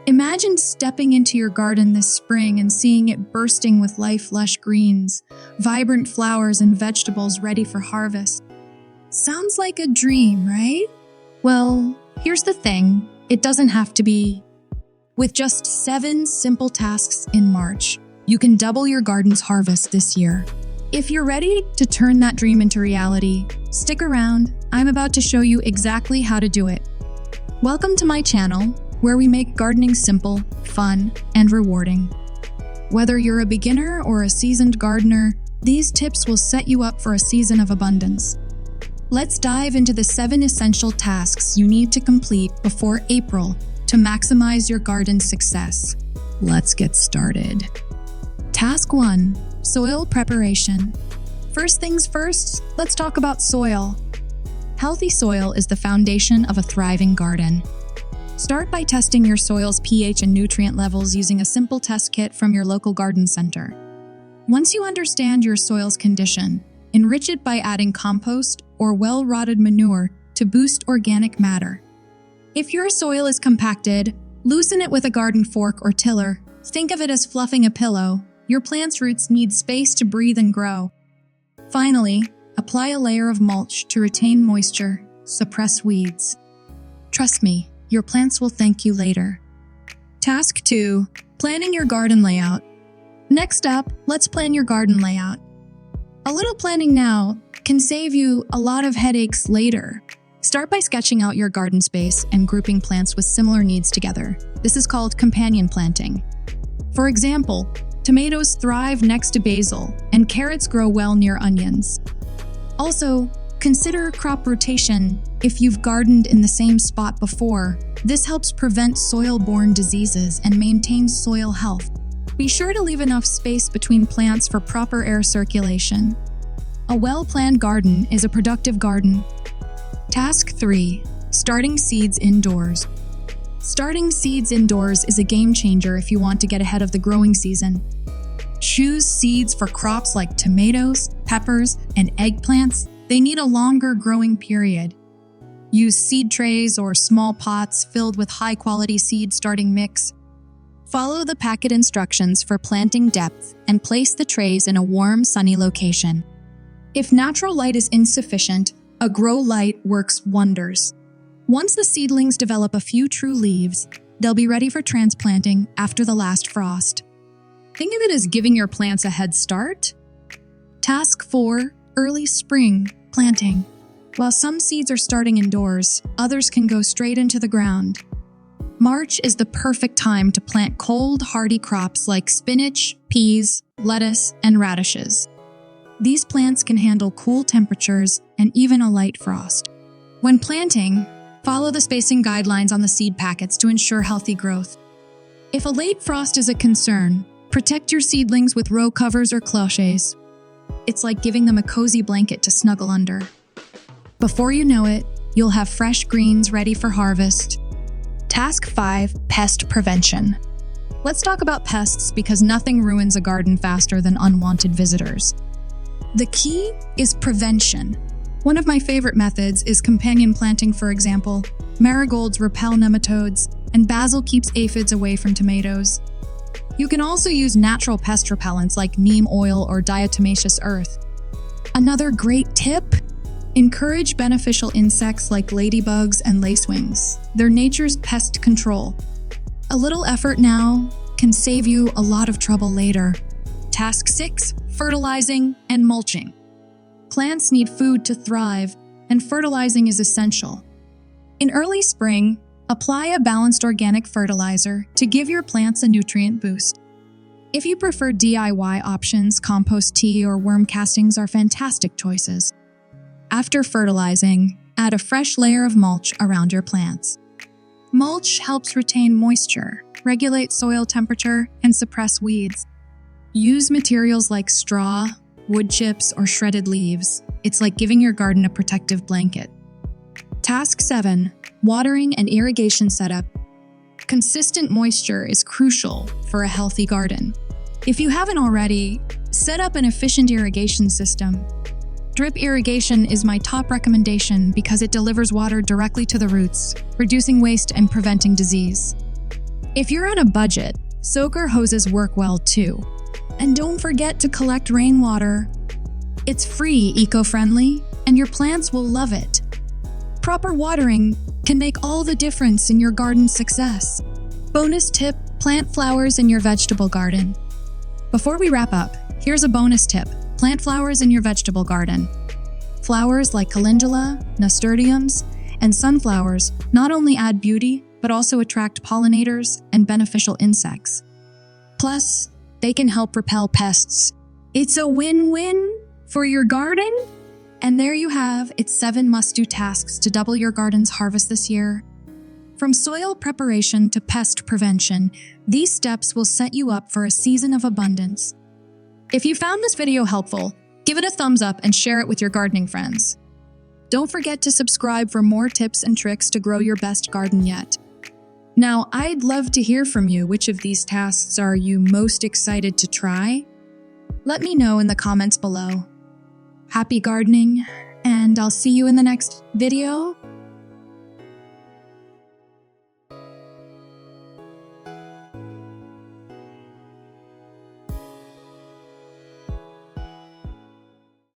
Imagine stepping into your garden this spring and seeing it bursting with lush greens, vibrant flowers, and vegetables ready for harvest. Sounds like a dream, right? Well, here's the thing, it doesn't have to be. With just 7 simple tasks in March, you can double your garden's harvest this year. If you're ready to turn that dream into reality, stick around. I'm about to show you exactly how to do it. Welcome to my channel, where we make gardening simple, fun, and rewarding. Whether you're a beginner or a seasoned gardener, these tips will set you up for a season of abundance. Let's dive into the 7 essential tasks you need to complete before April to maximize your garden's success. Let's get started. Task 1. Soil preparation. First things first, let's talk about soil. Healthy soil is the foundation of a thriving garden. Start by testing your soil's pH and nutrient levels using a simple test kit from your local garden center. Once you understand your soil's condition, enrich it by adding compost or well-rotted manure to boost organic matter. If your soil is compacted, loosen it with a garden fork or tiller. Think of it as fluffing a pillow. Your plant's roots need space to breathe and grow. Finally, apply a layer of mulch to retain moisture, suppress weeds. Trust me, your plants will thank you later. Task 2. Planning your garden layout. Next up, let's plan your garden layout. A little planning now can save you a lot of headaches later. Start by sketching out your garden space and grouping plants with similar needs together. This is called companion planting. For example, tomatoes thrive next to basil, and carrots grow well near onions. Also, consider crop rotation if you've gardened in the same spot before. This helps prevent soil-borne diseases and maintains soil health. Be sure to leave enough space between plants for proper air circulation. A well-planned garden is a productive garden. Task 3. Starting seeds indoors. Starting seeds indoors is a game changer if you want to get ahead of the growing season. Choose seeds for crops like tomatoes, peppers, and eggplants. They need a longer growing period. Use seed trays or small pots filled with high-quality seed starting mix. Follow the packet instructions for planting depth and place the trays in a warm, sunny location. If natural light is insufficient, a grow light works wonders. Once the seedlings develop a few true leaves, they'll be ready for transplanting after the last frost. Think of it as giving your plants a head start. Task 4. Early spring planting. While some seeds are starting indoors, others can go straight into the ground. March is the perfect time to plant cold, hardy crops like spinach, peas, lettuce, and radishes. These plants can handle cool temperatures and even a light frost. When planting, follow the spacing guidelines on the seed packets to ensure healthy growth. If a late frost is a concern, protect your seedlings with row covers or cloches. It's like giving them a cozy blanket to snuggle under. Before you know it, you'll have fresh greens ready for harvest. Task 5. Pest prevention. Let's talk about pests because nothing ruins a garden faster than unwanted visitors. The key is prevention. One of my favorite methods is companion planting, for example. Marigolds repel nematodes, and basil keeps aphids away from tomatoes. You can also use natural pest repellents like neem oil or diatomaceous earth. Another great tip? Encourage beneficial insects like ladybugs and lacewings. They're nature's pest control. A little effort now can save you a lot of trouble later. Task 6. Fertilizing and mulching. Plants need food to thrive, and fertilizing is essential. In early spring, apply a balanced organic fertilizer to give your plants a nutrient boost. If you prefer DIY options, compost tea or worm castings are fantastic choices. After fertilizing, add a fresh layer of mulch around your plants. Mulch helps retain moisture, regulate soil temperature, and suppress weeds. Use materials like straw, wood chips, or shredded leaves. It's like giving your garden a protective blanket. Task 7. Watering and irrigation setup. Consistent moisture is crucial for a healthy garden. If you haven't already, set up an efficient irrigation system. Drip irrigation is my top recommendation because it delivers water directly to the roots, reducing waste and preventing disease. If you're on a budget, soaker hoses work well too. And don't forget to collect rainwater. It's free, eco-friendly, and your plants will love it. Proper watering can make all the difference in your garden's success. Bonus tip: plant flowers in your vegetable garden. Before we wrap up, here's a bonus tip: plant flowers in your vegetable garden. Flowers like calendula, nasturtiums, and sunflowers not only add beauty, but also attract pollinators and beneficial insects. Plus, they can help repel pests. It's a win-win for your garden. And there you have its 7 must-do tasks to double your garden's harvest this year. From soil preparation to pest prevention, these steps will set you up for a season of abundance. If you found this video helpful, give it a thumbs up and share it with your gardening friends. Don't forget to subscribe for more tips and tricks to grow your best garden yet. Now, I'd love to hear from you. Which of these tasks are you most excited to try? Let me know in the comments below. Happy gardening, and I'll see you in the next video.